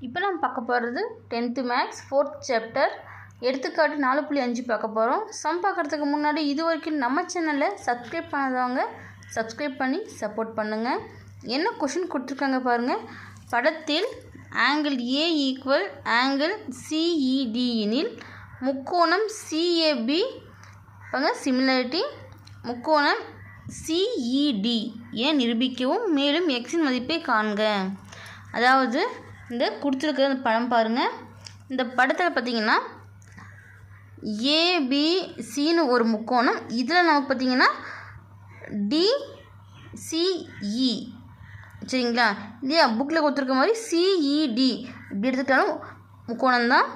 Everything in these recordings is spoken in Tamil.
இப்போ நம்ம பார்க்க போகிறது 10th மேக்ஸ் 4th சாப்டர் எடுத்துக்காட்டு 4.5 பார்க்க போகிறோம். சம் பார்க்குறதுக்கு முன்னாடி இது வரைக்கும் நம்ம சேனலை சப்ஸ்கிரைப் பண்ணாதவங்க சப்ஸ்கிரைப் பண்ணி சப்போர்ட் பண்ணுங்கள். என்ன கொஷின் கொடுத்துருக்காங்க பாருங்கள். படத்தில் ஆங்கிள் ஏ ஈக்குவல் ஆங்கிள் சிஇடி எனில் முக்கோணம் சிஏபி சிமிலாரிட்டி முக்கோணம் சிஇடி என நிரூபிக்கவும் மேலும் எக்ஸின் மதிப்பை காண்க. அதாவது இந்த கொடுத்துருக்கிற இந்த படம் பாருங்கள். இந்த படத்தில் பார்த்திங்கன்னா ஏபிசின்னு ஒரு முக்கோணம், இதில் நமக்கு பார்த்திங்கன்னா டிசிஇ சரிங்களா இல்லையா, புக்கில் கொடுத்துருக்க மாதிரி சிஇடி இப்படி எடுத்துக்கிட்டாலும் முக்கோணம் தான்.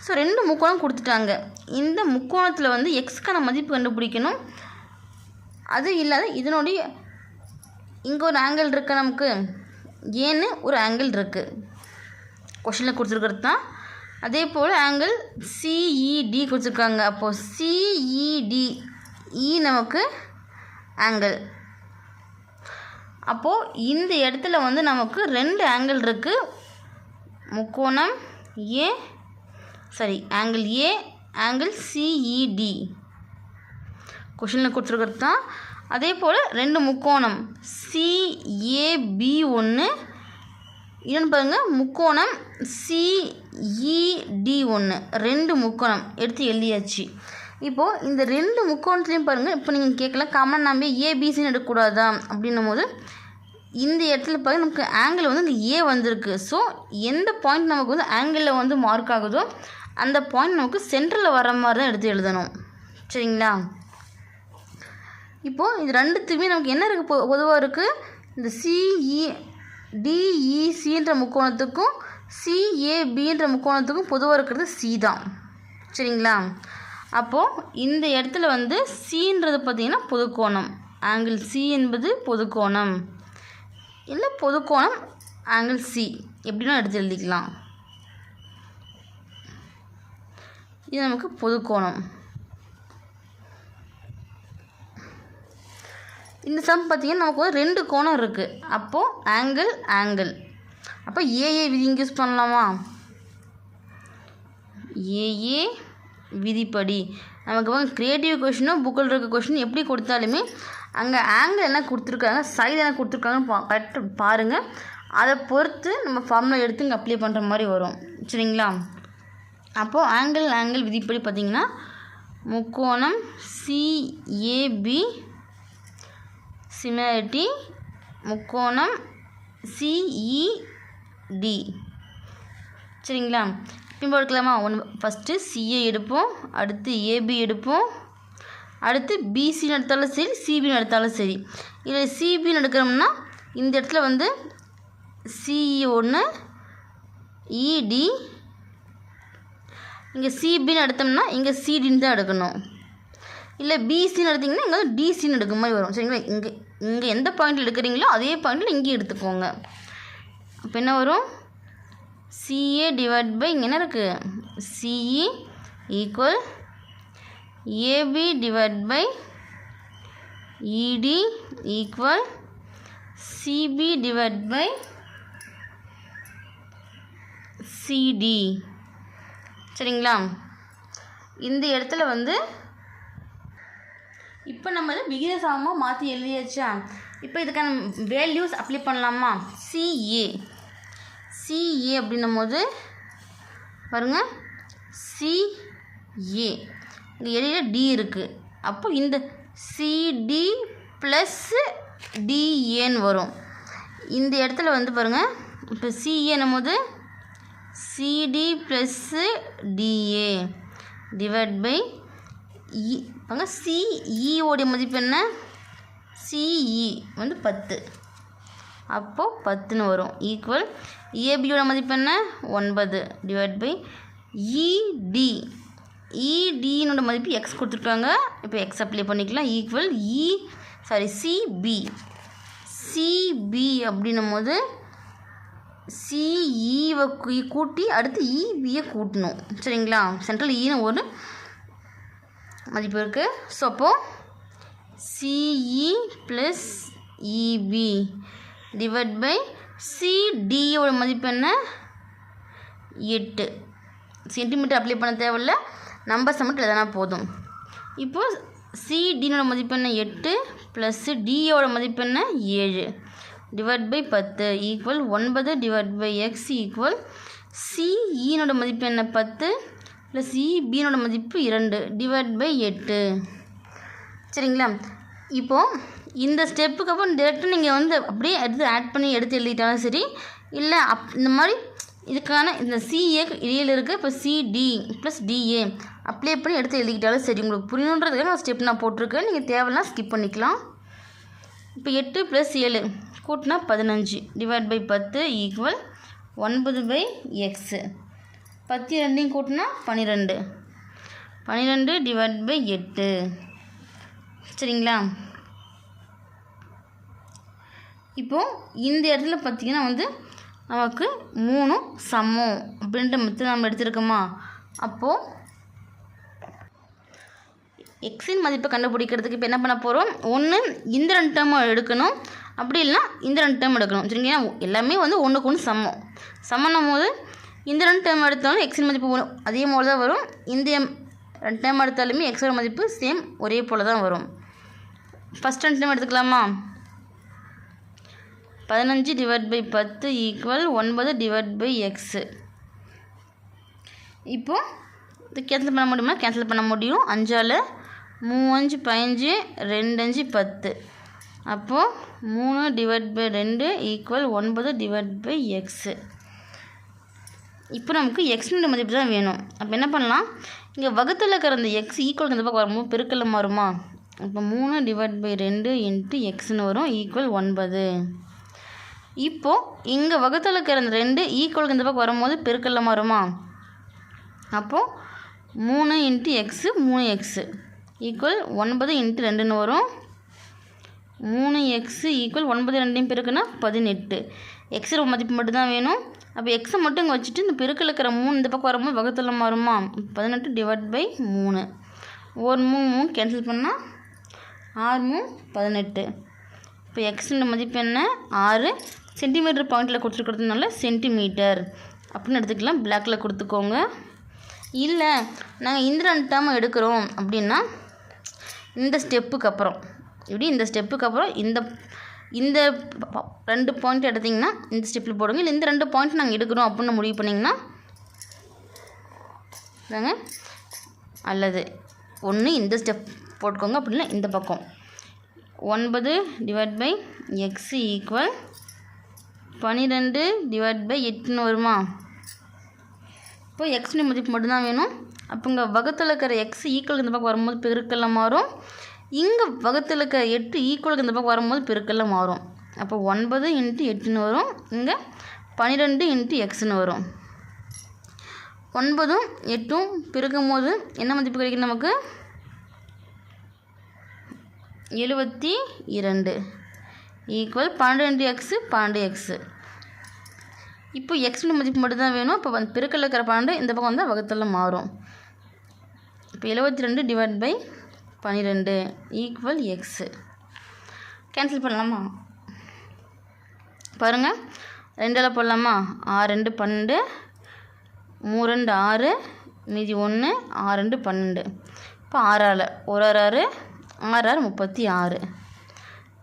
ஸோ 2 முக்கோணம் கொடுத்துட்டாங்க. இந்த முக்கோணத்தில் வந்து எக்ஸ்க்கான மதிப்பு கண்டுபிடிக்கணும். அது இல்லாத இதனுடைய இங்கே ஒரு ஆங்கிள் இருக்குது, நமக்கு ஏன்னு ஒரு ஆங்கிள் இருக்குது கொஷனில் கொடுத்துருக்கிறது தான். அதே போல் ஆங்கிள் சிஇடி கொடுத்துருக்காங்க. அப்போது சிஇடி நமக்கு ஆங்கிள். அப்போது இந்த இடத்துல வந்து நமக்கு 2 ஆங்கிள் இருக்குது. முக்கோணம் ஆங்கிள் ஏ ஆங்கிள் சிஇடி கொஷனில் கொடுத்துருக்கிறது தான். அதே போல் 2 முக்கோணம் சிஏபி ஒன்று, இன்னொன்று பாருங்கள் முக்கோணம் சிஇடி ஒன்று, 2 முக்கோணம் எடுத்து எழுதியாச்சு. இப்போது இந்த 2 முக்கோணத்துலேயும் பாருங்கள். இப்போ நீங்கள் கேட்கலாம் காமன் நம்ம ஏபிசின்னு எடுக்கக்கூடாதா அப்படின்னும் போது இந்த இடத்துல பாருங்கள் நமக்கு ஆங்கிள் வந்து இந்த ஏ வந்திருக்கு. ஸோ எந்த பாயிண்ட் நமக்கு வந்து ஆங்கிளில் வந்து மார்க் ஆகுதோ அந்த பாயிண்ட் நமக்கு சென்டரில் வர மாதிரி தான் எடுத்து எழுதணும் சரிங்களா. இப்போது இது ரெண்டுத்துக்குமே நமக்கு என்ன இருக்குது, பொதுவாக இருக்குது. இந்த டிஇசின்ற முக்கோணத்துக்கும் சிஏபின்ற முக்கோணத்துக்கும் பொதுவாக இருக்கிறது சி தான் சரிங்களா. அப்போது இந்த இடத்துல வந்து சின்றது பார்த்திங்கன்னா பொதுக்கோணம், ஆங்கிள் சி என்பது பொதுக்கோணம், இல்லை பொதுக்கோணம் ஆங்கிள் சி எப்படின்னா எடுத்து எழுதிக்கலாம். இது நமக்கு பொதுக்கோணம். இந்த சம் பார்த்திங்கன்னா நமக்கு ஒரு 2 கோணம் இருக்குது. அப்போது ஆங்கிள் அப்போ ஏஏ விதி யூஸ் பண்ணலாமா? ஏஏ விதிப்படி நமக்கு வந்து க்ரியேட்டிவ் கொஷினோ புக்கில் இருக்க கொஷின் எப்படி கொடுத்தாலுமே அங்கே ஆங்கிள் என்ன கொடுத்துருக்காங்க, சைடு என்ன கொடுத்துருக்காங்கன்னு கரெக்டாக பாருங்கள். அதை பொறுத்து நம்ம ஃபார்முலா எடுத்து இங்கே அப்ளை பண்ணுற மாதிரி வரும் சரிங்களா. அப்போது ஆங்கிள் விதிப்படி பார்த்திங்கன்னா முக்கோணம் சிஏபி சிமிலாரிட்டி முக்கோணம் சிஇடி சரிங்களா. பின்பு எடுக்கலாமா? ஃபஸ்ட்டு சிஏ எடுப்போம், அடுத்து ஏபி எடுப்போம், அடுத்து பிசின்னு எடுத்தாலும் சரி சிபின்னு எடுத்தாலும் சரி. இதில் சிபின்னு எடுக்கிறோம்னா இந்த இடத்துல வந்து சிஇ ஒன்று இடி, இங்கே சிபின்னு எடுத்தோம்னா இங்கே சிடின்னு தான் எடுக்கணும். இல்லை பிசின்னு எடுத்திங்கன்னா இங்கே வந்து டிசின்னு எடுக்கிற மாதிரி வரும் சரிங்களா. இங்கே எந்த பாயிண்டில் எடுக்கிறீங்களோ அதே பாயிண்டில் இங்கேயும் எடுத்துக்கோங்க. அப்போ என்ன வரும்? சிஏ டிவைட் பை இங்கே என்ன இருக்குது CE equal AB divide by ED equal CB divide by CD சரிங்களா. இந்த இடத்துல வந்து இப்போ நம்ம இதை விகித சமமாக மாற்றி எழுதியாச்சா. இப்போ இதுக்கான வேல்யூஸ் அப்ளை பண்ணலாமா? சிஏ அப்படின்னும் போது பாருங்கள் சிஏ இங்கே இடையில டி இருக்குது. அப்போ இந்த சிடி ப்ளஸ் டிஏன்னு வரும். இந்த இடத்துல வந்து பாருங்கள் இப்போ சிஏன்னும் போது CD plus DA divide by பாருங்க சிஇயோடைய மதிப்பு என்ன, சிஇ வந்து 10, அப்போது 10ன்னு வரும் ஈக்குவல் ஏபியோட மதிப்பு என்ன 9 டிவைட் பை இடினோட மதிப்பு எக்ஸ் கொடுத்துருக்காங்க. இப்போ எக்ஸ் அப்ளை பண்ணிக்கலாம் ஈக்குவல் சிபி அப்படின்னும் போது சிஇவை கூட்டி அடுத்து இபியை கூட்டணும் சரிங்களா. சென்ட்ரல் ஈன்னு ஒரு மதிப்பு இருக்குது. ஸோ அப்போது CE plus EB divide by சிடியோட மதிப்பு என்ன 8 சென்டிமீட்டர் அப்ளை பண்ண தேவையில்ல, நம்பர்ஸை மட்டும் எழுதினா போதும். இப்போது சிடினோட மதிப்பு என்ன 8 ப்ளஸ் டியோட மதிப்பு என்ன 7 divide by 10 equal 9 divide by x equal சிஇனோட மதிப்பு என்ன 10 ப்ளஸ் இபினோட மதிப்பு 2 டிவைட் பை 8. சரிங்களா? இப்போது இந்த ஸ்டெப்புக்கு அப்புறம் டேரெக்டாக நீங்கள் வந்து அப்படியே எடுத்து ஆட் பண்ணி எடுத்து எழுதிட்டாலும் சரி, இல்லை இந்த மாதிரி இதுக்கான இந்த சிஏ இடையில் இருக்குது. இப்போ சிடி ப்ளஸ் டிஏ அப்ளை பண்ணி எடுத்து எழுதிக்கிட்டாலும் சரி. உங்களுக்கு புரியணுன்றதுக்காக நான் ஸ்டெப் நான் போட்டிருக்கேன். நீங்கள் தேவைன்னா ஸ்கிப் பண்ணிக்கலாம். இப்போ 8 ப்ளஸ் 7 கூட்டினா 15 divide by 10 equal 9 by x. 10 2 கூட்டினா 12 12 டிவைட் பை 8. சரிங்களா? இப்போது இந்த இடத்துல பார்த்திங்கன்னா வந்து நமக்கு 3 சமம் அப்படின்ற மெத்தட் நம்ம எடுத்துருக்கோமா. அப்போது எக்ஸின் மதிப்பை கண்டுபிடிக்கிறதுக்கு இப்போ என்ன பண்ண போகிறோம், ஒன்று இந்த 2 டேர்ம் எடுக்கணும், அப்படி இல்லைனா இந்த 2 டேர்ம் எடுக்கணும். சரிங்களா? எல்லாமே வந்து ஒன்றுக்கு ஒன்று சமன்னும் போது இந்த 2 டேர்ம் எடுத்தாலும் எக்ஸின் மதிப்பு அதே போல் தான் வரும். இந்த 2 டேர்ம் எடுத்தாலுமே எக்ஸோட மதிப்பு சேம் ஒரே போல் தான் வரும். ஃபஸ்ட் 2 டேர்ம் எடுத்துக்கலாமா. 15 divide by 10 equal 9 divide by x. இப்போது இது கேன்சல் பண்ண முடியுமா? கேன்சல் பண்ண முடியும். 5 3 5 15 2 5 10. அப்போது 3 divide by 2 equal 9 divide by x. இப்போ நமக்கு எக்ஸினோட மதிப்பு தான் வேணும். அப்போ என்ன பண்ணலாம், இங்கே வகுத்தில் இருக்கிற அந்த எக்ஸ் ஈக்குவல் இந்த பக்கம் வரும்போது பெருக்கல்ல மாறுமா. இப்போ 3 டிவைட் பை 2 இன்ட்டு எக்ஸ்னு வரும் ஈக்குவல் 9. இப்போது இங்கே வகுத்தில் இருக்கிற அந்த 2 ஈக்குவலுக்கு இந்த பக்கம் வரும்போது பெருக்கல்ல மாறுமா. அப்போது 3 into x 3 x equal 9 into 2ன்னு வரும். 3 எக்ஸு ஈக்குவல் 9 2 பெருக்குன்னா 18. எக்ஸோட மதிப்பு மட்டும்தான் வேணும். அப்போ எக்ஸை மட்டும் இங்கே வச்சுட்டு இந்த பெருக்கில் இருக்கிற 3 இந்த பக்கம் வரும்போது வகுத்தில் மாறுமா. 18 டிவைட் பை 3 ஒரு 3 கேன்சல் பண்ணால் 6 18. இப்போ எக்ஸோட மதிப்பு என்ன 6 சென்டிமீட்டர் பாயிண்டில் கொடுத்துருக்கிறதுனால சென்டிமீட்டர் அப்படின்னு எடுத்துக்கலாம். பிளாக்கில் கொடுத்துக்கோங்க. இல்லை நாங்கள் இந்த 2 டேர்ம் எடுக்கிறோம் அப்படின்னா இந்த ஸ்டெப்புக்கு அப்புறம் இப்படி இந்த ஸ்டெப்புக்கு அப்புறம் இந்த 2 பாயிண்ட் எடுத்திங்கன்னா இந்த ஸ்டெப்பில் போடுங்க. இல்லை இந்த 2 பாயிண்ட் நாங்கள் எடுக்கிறோம் அப்படின்னு முடிவு பண்ணிங்கன்னா தாங்க, அல்லது ஒன்று இந்த ஸ்டெப் போட்டுக்கோங்க, அப்படின்னா இந்த பக்கம் 9 divide by x equal 12 divide by 8ன்னு வருமா. இப்போ எக்ஸுடைய மதிப்பு மட்டும்தான் வேணும். அப்போ இங்கே வகுத்தில் இருக்கிற எக்ஸ் ஈக்குவலுக்கு இந்த பக்கம் வரும்போது பெருக்கல்ல மாறும். இங்கே வகுத்தில் இருக்கிற 8 ஈக்குவலுக்கு இந்த பக்கம் வரும்போது பெருக்கல்ல மாறும். அப்போ 9 இன்ட்டு 8ன்னு வரும். இங்கே 12 இன்ட்டு எக்ஸ்ன்னு வரும். 9 8 பெருக்கும் போது என்ன மதிப்பு கிடைக்கும் நமக்கு 72 ஈக்குவல் 12 எக்ஸு 12 எக்ஸு. இப்போ எக்ஸோட மதிப்பு மட்டும் தான் வேணும். இப்போ பெருக்கல்ல இருக்கிற 12 இந்த பக்கம் வந்தால் வகுத்தில் மாறும். இப்போ 72 divide by 12 equal x. Cancel பண்ணலாமா. பாருங்கள் 2 போடலாமா. 6 2 12 3 2 6 மீதி 1 6 2 12. இப்போ 6 1 6 6 36.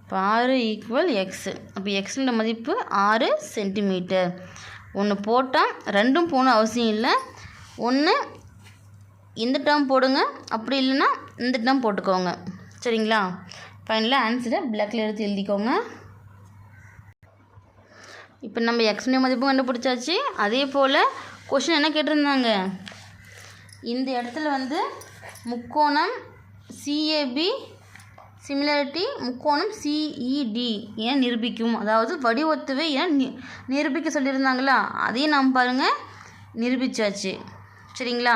இப்போ 6 ஈக்குவல் எக்ஸு. அப்போ எக்ஸோட மதிப்பு 6 சென்டிமீட்டர். ஒன்று போட்டால் 2ம் போகணும் அவசியம் இல்லை. ஒன்று இந்த டேர்ம் போடுங்க, அப்படி இல்லைன்னா இந்த டேர்ம் போட்டுக்கோங்க. சரிங்களா? ஃபைனலாக ஆன்சரை பிளாக்கில் எடுத்து எழுதிக்கோங்க. இப்போ நம்ம எக்ஸோட மதிப்பும் கண்டுபிடிச்சாச்சு. அதே போல் கொஷின் என்ன கேட்டிருந்தாங்க, இந்த இடத்துல வந்து முக்கோணம் சிஏபி சிமிலாரிட்டி முக்கோணம் சிஇடி ஏன் நிரூபிக்கும், அதாவது வடிவத்துவை ஏன் நிரூபிக்க சொல்லியிருந்தாங்களா, அதையும் நாம் பாருங்கள் நிரூபித்தாச்சு. சரிங்களா?